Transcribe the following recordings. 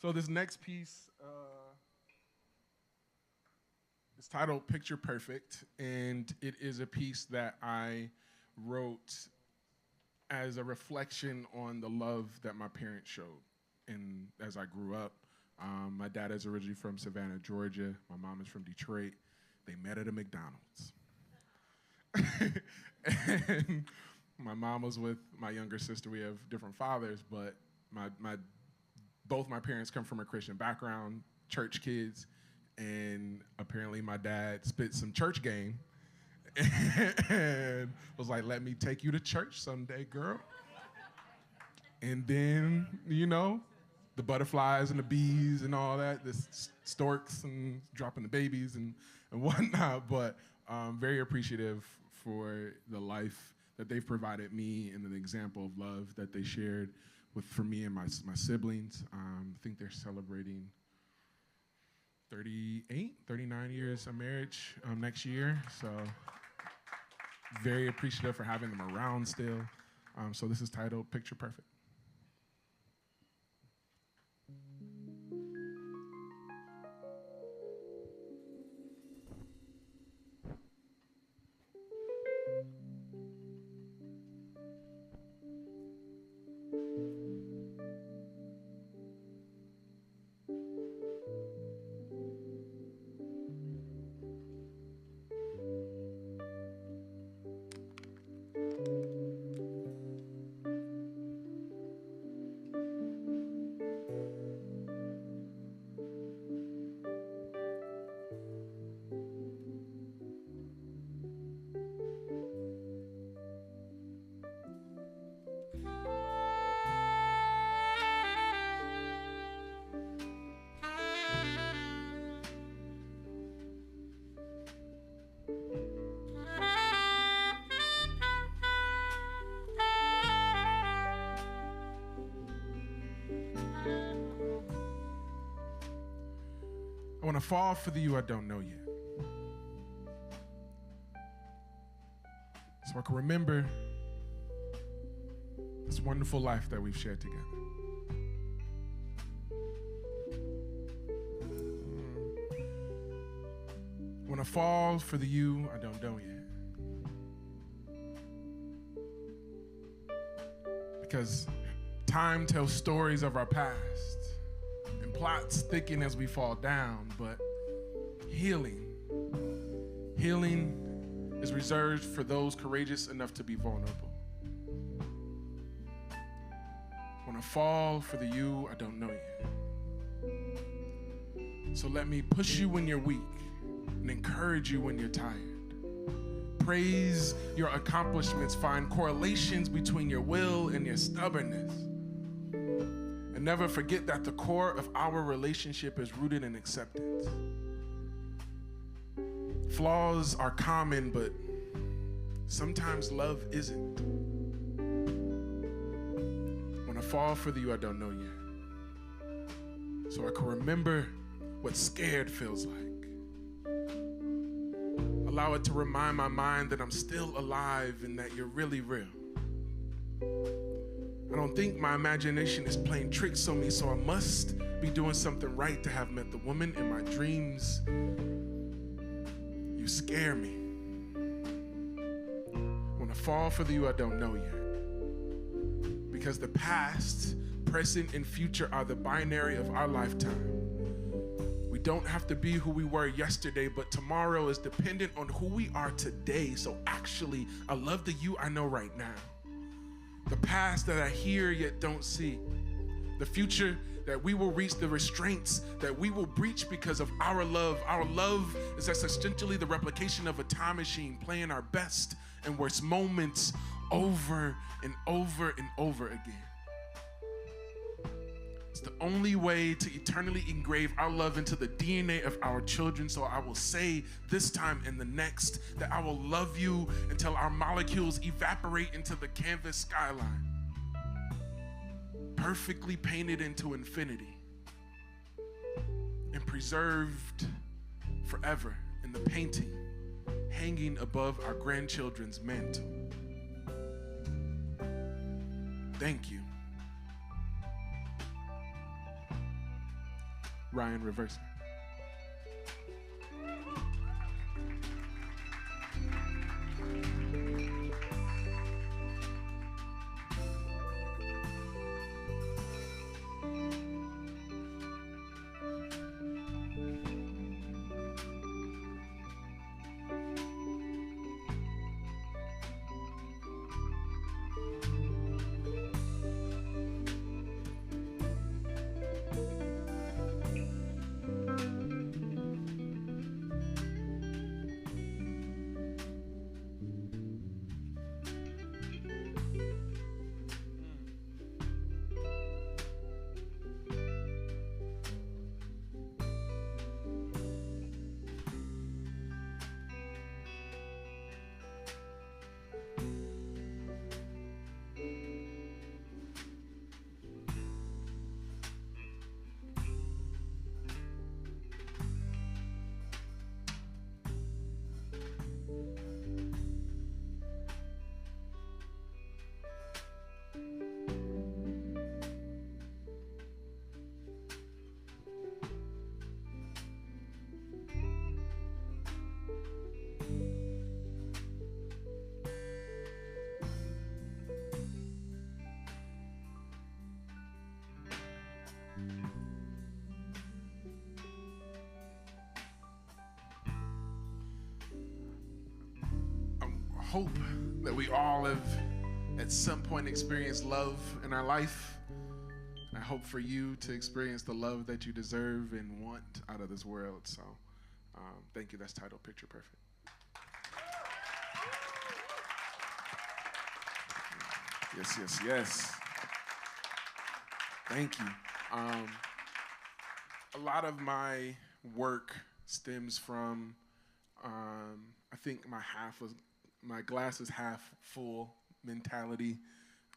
So this next piece is titled Picture Perfect, and it is a piece that I wrote as a reflection on the love that my parents showed and as I grew up. My dad is originally from Savannah, Georgia. My mom is from Detroit. They met at a McDonald's. And my mom was with my younger sister. We have different fathers, but both my parents come from a Christian background, church kids, and apparently my dad spit some church game and was like, let me take you to church someday, girl. And then, the butterflies and the bees and all that, the storks and dropping the babies and whatnot, but very appreciative for the life that they've provided me and an example of love that they shared for me and my siblings. I think they're celebrating 39 years of marriage next year, so very appreciative for having them around still. So this is titled Picture Perfect. I want to fall for the you I don't know yet. So I can remember this wonderful life that we've shared together. I want to fall for the you I don't know yet. Because time tells stories of our past. Plots thicken as we fall down, but healing is reserved for those courageous enough to be vulnerable. I want to fall for the you I don't know yet. So let me push you when you're weak and encourage you when you're tired. Praise your accomplishments, find correlations between your will and your stubbornness. And never forget that the core of our relationship is rooted in acceptance. Flaws are common, but sometimes love isn't. I want to fall for the you I don't know yet, so I can remember what scared feels like. Allow it to remind my mind that I'm still alive and that you're really real. I don't think my imagination is playing tricks on me, so I must be doing something right to have met the woman in my dreams. You scare me. I want to fall for the you I don't know yet. Because the past, present, and future are the binary of our lifetime. We don't have to be who we were yesterday, but tomorrow is dependent on who we are today. So actually, I love the you I know right now. The past that I hear yet don't see. The future that we will reach, the restraints that we will breach because of our love. Our love is essentially the replication of a time machine, playing our best and worst moments over and over and over again. It's the only way to eternally engrave our love into the DNA of our children. So I will say this time and the next that I will love you until our molecules evaporate into the canvas skyline, perfectly painted into infinity and preserved forever in the painting hanging above our grandchildren's mantle. Thank you. Ryan Reverser. Hope that we all have at some point experienced love in our life. I hope for you to experience the love that you deserve and want out of this world. So thank you. That's titled Picture Perfect. Yes, yes, yes. Thank you. A lot of my work stems from, I think my glass is half full mentality,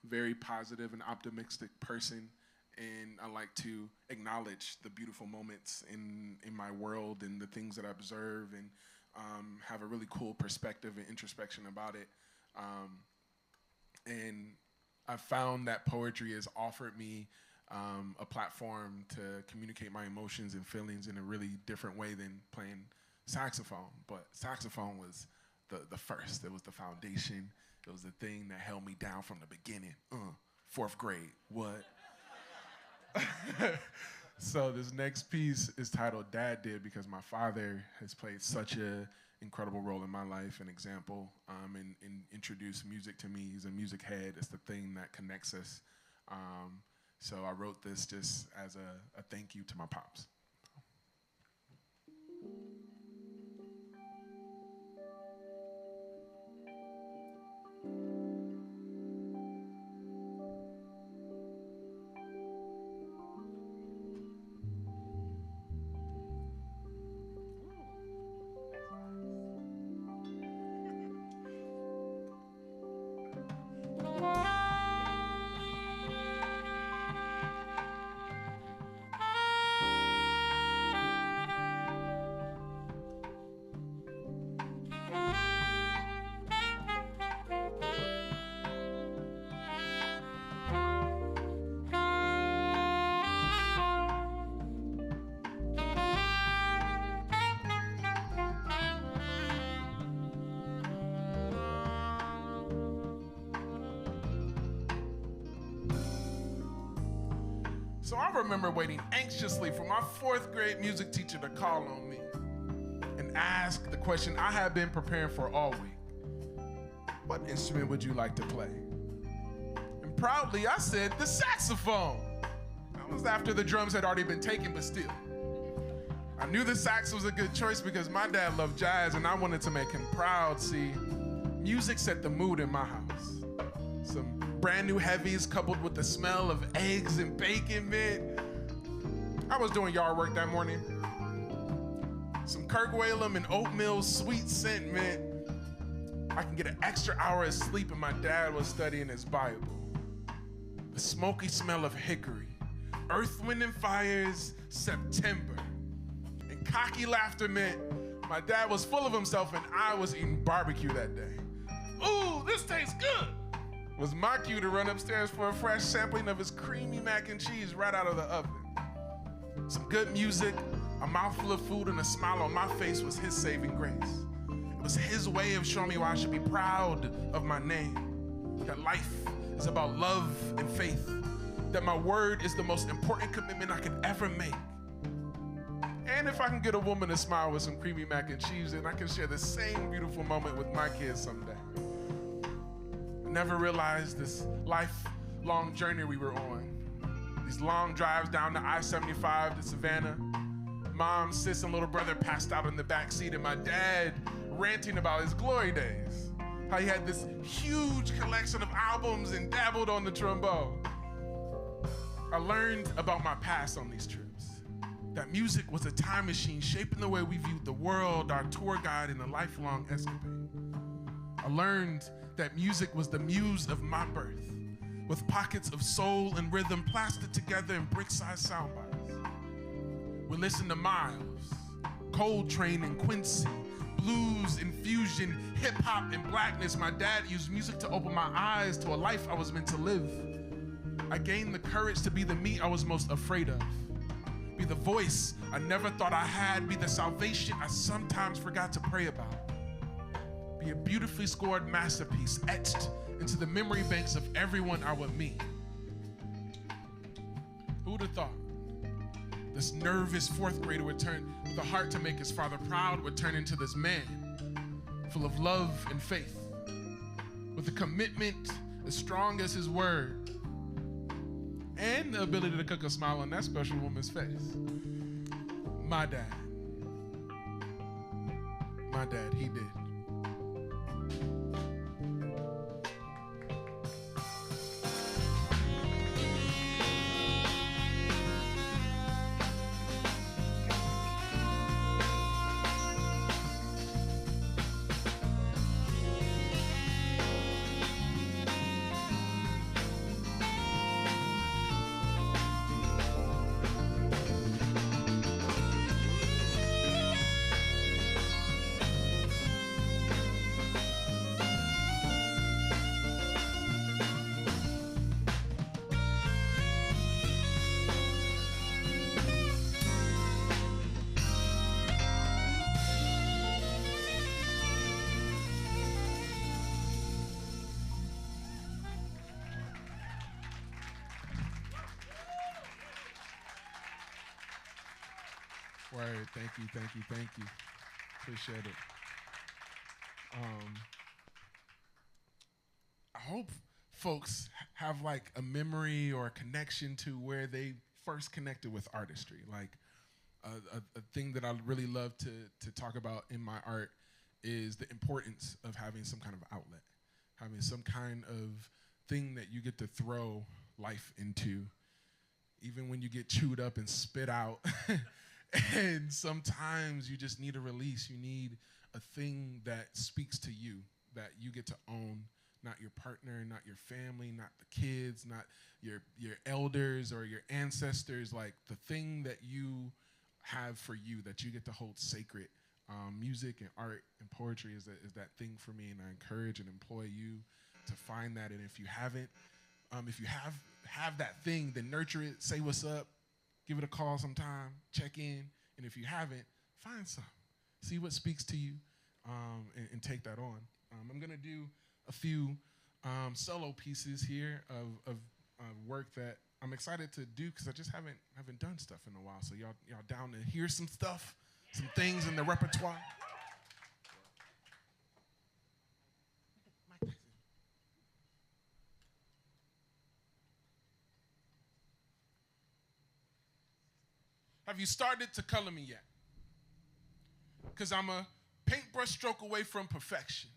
very positive and optimistic person. And I like to acknowledge the beautiful moments in my world and the things that I observe, and have a really cool perspective and introspection about it. And I've found that poetry has offered me a platform to communicate my emotions and feelings in a really different way than playing saxophone. But saxophone was the first. It was the foundation. It was the thing that held me down from the beginning. Fourth grade, what? So this next piece is titled Dad Did, because my father has played such an incredible role in my life, an example, and introduced music to me. He's a music head. It's the thing that connects us. So I wrote this just as a thank you to my pops. So I remember waiting anxiously for my fourth grade music teacher to call on me and ask the question I had been preparing for all week. What instrument would you like to play? And proudly I said, the saxophone. That was after the drums had already been taken, but still. I knew the sax was a good choice because my dad loved jazz and I wanted to make him proud. See, music set the mood in my house. Some brand new heavies coupled with the smell of eggs and bacon, man. I was doing yard work that morning. Some Kirkwhalum and oatmeal sweet scent, man. I can get an extra hour of sleep, and my dad was studying his Bible. The smoky smell of hickory, Earth, Wind, and Fire's September. And cocky laughter meant my dad was full of himself and I was eating barbecue that day. Ooh, this tastes good! Was my cue to run upstairs for a fresh sampling of his creamy mac and cheese right out of the oven. Some good music, a mouthful of food, and a smile on my face was his saving grace. It was his way of showing me why I should be proud of my name. That life is about love and faith. That my word is the most important commitment I could ever make. And if I can get a woman to smile with some creamy mac and cheese, then I can share the same beautiful moment with my kids someday. I never realized this lifelong journey we were on. These long drives down the I-75 to Savannah. Mom, sis, and little brother passed out in the back seat, and my dad ranting about his glory days. How he had this huge collection of albums and dabbled on the trombone. I learned about my past on these trips. That music was a time machine shaping the way we viewed the world, our tour guide, and a lifelong escapade. I learned that music was the muse of my birth, with pockets of soul and rhythm plastered together in brick-sized sound bites. We listened to Miles, Coltrane and Quincy, blues, infusion, hip-hop, and blackness. My dad used music to open my eyes to a life I was meant to live. I gained the courage to be the me I was most afraid of. Be the voice I never thought I had. Be the salvation I sometimes forgot to pray about. Be a beautifully scored masterpiece etched into the memory banks of everyone I would meet. Who would have thought this nervous fourth grader would turn with a heart to make his father proud, would turn into this man full of love and faith, with a commitment as strong as his word, and the ability to cook a smile on that special woman's face. My dad, he did. Word, thank you. Appreciate it. I hope folks have like a memory or a connection to where they first connected with artistry. Like a thing that I really love to talk about in my art is the importance of having some kind of outlet, having some kind of thing that you get to throw life into, even when you get chewed up and spit out. And sometimes you just need a release. You need a thing that speaks to you, that you get to own, not your partner, not your family, not the kids, not your elders or your ancestors. Like the thing that you have for you that you get to hold sacred. Music and art and poetry is that thing for me, and I encourage and employ you to find that. And if you haven't, if you have that thing, then nurture it, say what's up, give it a call sometime, check in, and if you haven't, find some. See what speaks to you, and take that on. I'm gonna do a few solo pieces here of work that I'm excited to do because I just haven't done stuff in a while. So y'all down to hear some stuff, some things in the repertoire? Have you started to color me yet? Because I'm a paintbrush stroke away from perfection,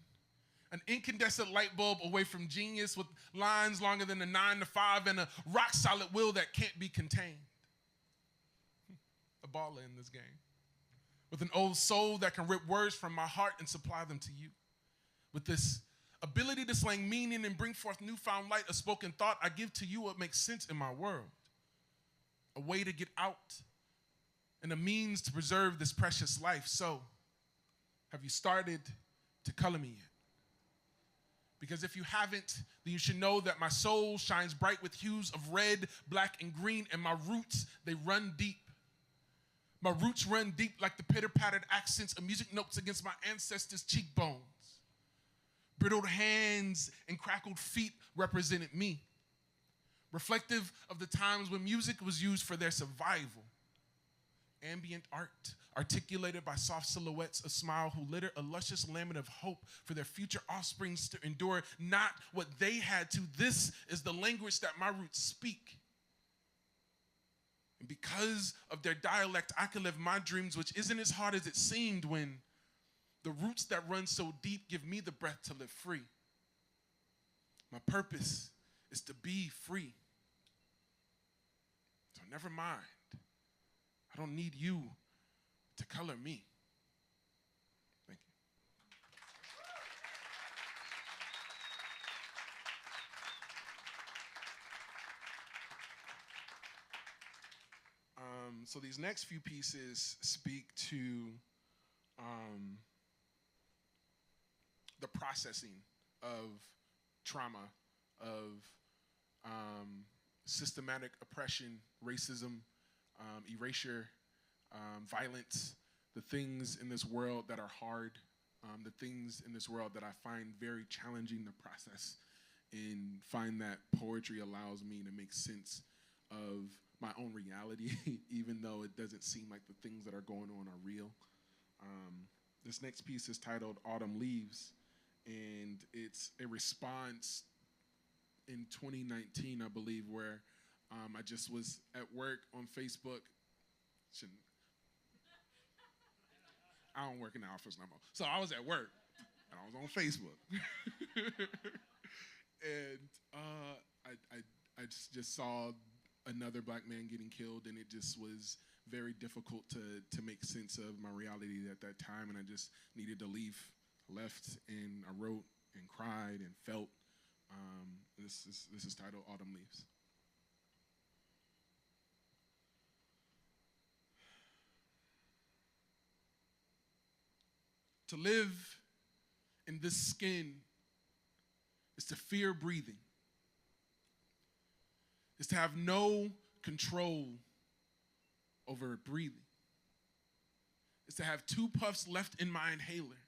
an incandescent light bulb away from genius with lines longer than a 9 to 5 and a rock-solid will that can't be contained. A baller in this game. With an old soul that can rip words from my heart and supply them to you. With this ability to slang meaning and bring forth newfound light, a spoken thought I give to you what makes sense in my world. A way to get out and a means to preserve this precious life. So, have you started to color me yet? Because if you haven't, then you should know that my soul shines bright with hues of red, black, and green, and my roots, they run deep. My roots run deep like the pitter-pattered accents of music notes against my ancestors' cheekbones. Brittled hands and crackled feet represented me, reflective of the times when music was used for their survival. Ambient art, articulated by soft silhouettes, a smile who litter a luscious lament of hope for their future offsprings to endure not what they had to. This is the language that my roots speak. And because of their dialect, I can live my dreams, which isn't as hard as it seemed when the roots that run so deep give me the breath to live free. My purpose is to be free. So never mind. I don't need you to color me. Thank you. So these next few pieces speak to the processing of trauma, of systematic oppression, racism, erasure, violence, the things in this world that are hard, the things in this world that I find very challenging to process, and find that poetry allows me to make sense of my own reality, even though it doesn't seem like the things that are going on are real. This next piece is titled Autumn Leaves, and it's a response in 2019, I believe, where I just was at work on Facebook. I don't work in the office no more. So I was at work, and I was on Facebook. And I just saw another black man getting killed, and it just was very difficult to make sense of my reality at that time, and I just needed to leave. Left, and I wrote and cried and felt. This is titled Autumn Leaves. To live in this skin is to fear breathing. Is to have no control over breathing. Is to have 2 puffs left in my inhaler,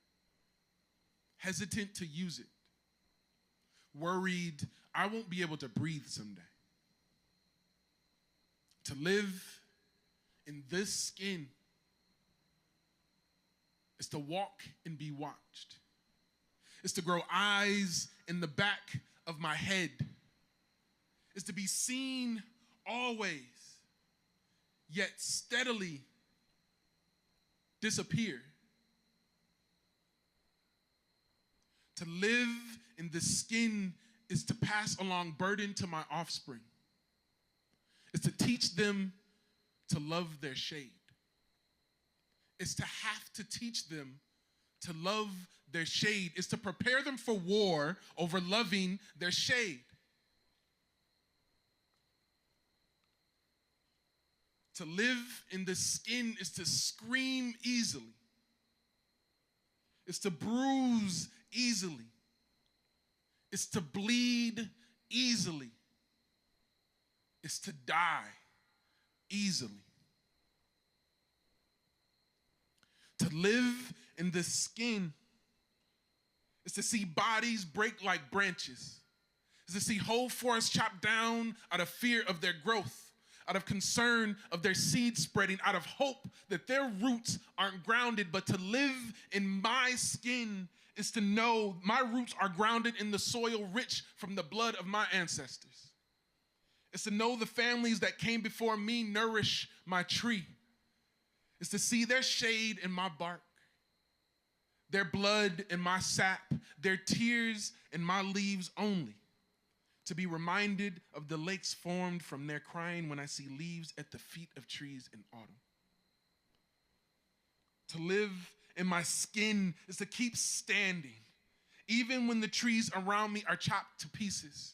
hesitant to use it, worried I won't be able to breathe someday. To live in this skin is to walk and be watched. It's to grow eyes in the back of my head. It's to be seen always, yet steadily disappear. To live in the skin is to pass along burden to my offspring. It's to teach them to love their shade. It's to have to teach them to love their shade. It's to prepare them for war over loving their shade. To live in the skin is to scream easily. It's to bruise easily. It's to bleed easily. It's to die easily. To live in the skin is to see bodies break like branches. Is to see whole forests chopped down out of fear of their growth, out of concern of their seed spreading, out of hope that their roots aren't grounded. But to live in my skin is to know my roots are grounded in the soil rich from the blood of my ancestors. It's to know the families that came before me nourish my tree. It's to see their shade in my bark, their blood in my sap, their tears in my leaves only. To be reminded of the lakes formed from their crying when I see leaves at the feet of trees in autumn. To live in my skin is to keep standing, even when the trees around me are chopped to pieces.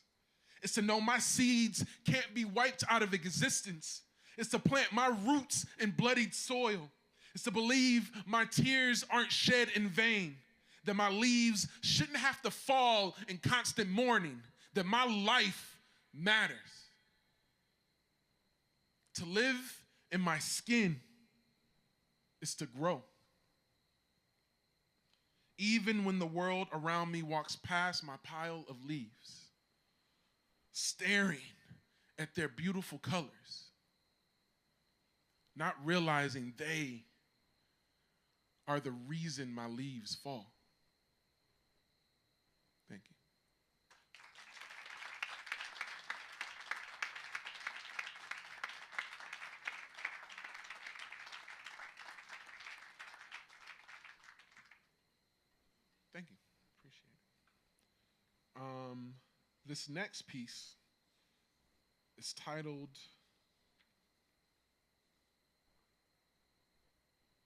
It's to know my seeds can't be wiped out of existence. It's to plant my roots in bloodied soil. It's to believe my tears aren't shed in vain, that my leaves shouldn't have to fall in constant mourning, that my life matters. To live in my skin is to grow. Even when the world around me walks past my pile of leaves, staring at their beautiful colors, not realizing they are the reason my leaves fall. Thank you. Thank you. Appreciate it. This next piece is titled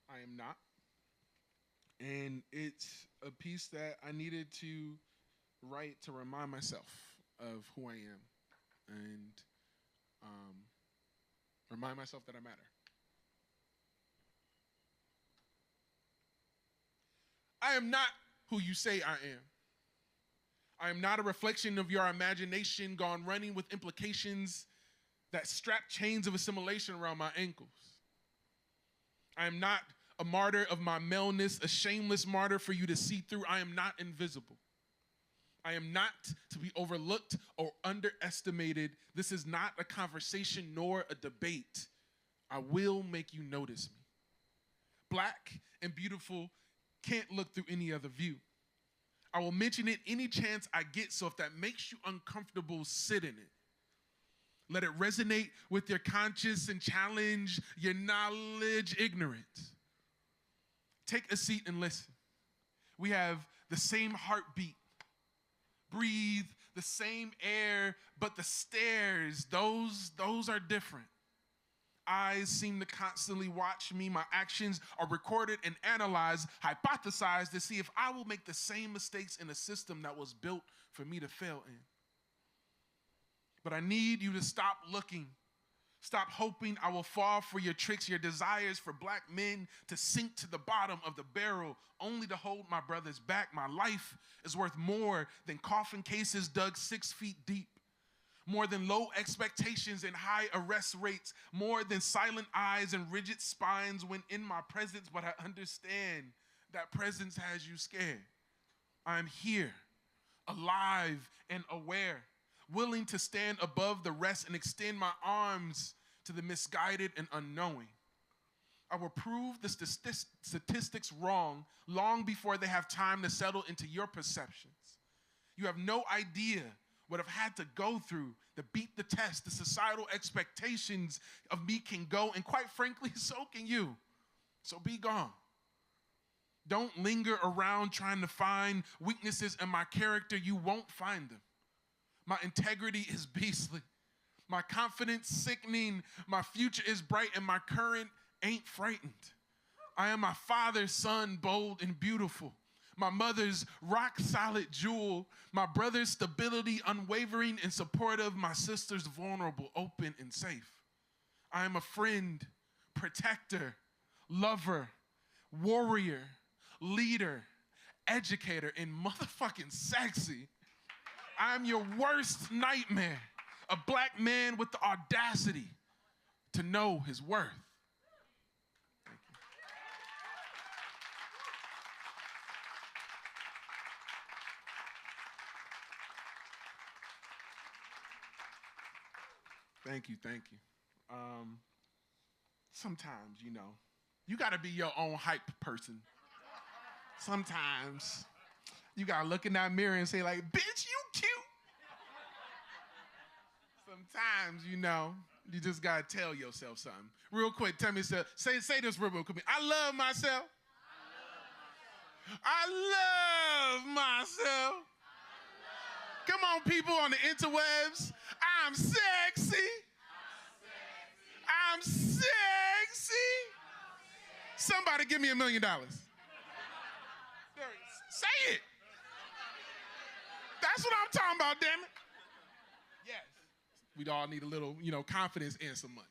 I Am Not. And it's a piece that I needed to write to remind myself of who I am and remind myself that I matter. I am not who you say I am. I am not a reflection of your imagination gone running with implications that strap chains of assimilation around my ankles. I am not a martyr of my maleness, a shameless martyr for you to see through. I am not invisible. I am not to be overlooked or underestimated. This is not a conversation nor a debate. I will make you notice me. Black and beautiful can't look through any other view. I will mention it any chance I get, so if that makes you uncomfortable, sit in it. Let it resonate with your conscience and challenge your knowledge ignorance. Take a seat and listen. We have the same heartbeat, breathe the same air, but the stairs, those are different. Eyes seem to constantly watch me. My actions are recorded and analyzed, hypothesized to see if I will make the same mistakes in a system that was built for me to fail in. But I need you to stop looking. Stop hoping I will fall for your tricks, your desires for black men to sink to the bottom of the barrel only to hold my brothers back. My life is worth more than coffin cases dug 6 feet deep. More than low expectations and high arrest rates, more than silent eyes and rigid spines when in my presence, but I understand that presence has you scared. I'm here, alive and aware, willing to stand above the rest and extend my arms to the misguided and unknowing. I will prove the statistics wrong long before they have time to settle into your perceptions. You have no idea what I've had to go through to beat the test. The societal expectations of me can go, and quite frankly, so can you. So be gone. Don't linger around trying to find weaknesses in my character. You won't find them. My integrity is beastly. My confidence sickening. My future is bright, and my current ain't frightened. I am my father's son, bold and beautiful. My mother's rock-solid jewel, my brother's stability, unwavering and supportive, my sister's vulnerable, open, and safe. I am a friend, protector, lover, warrior, leader, educator, and motherfucking sexy. I am your worst nightmare, a black man with the audacity to know his worth. Thank you. Sometimes, you got to be your own hype person. Sometimes you got to look in that mirror and say, like, bitch, you cute. Sometimes, you just got to tell yourself something. Real quick, tell me, say this real quick. I love myself. I love myself. Come on, people on the interwebs. I'm sexy. I'm sexy. Somebody give me $1 million. Say it. That's what I'm talking about, damn it. Yes. We'd all need a little, confidence and some money.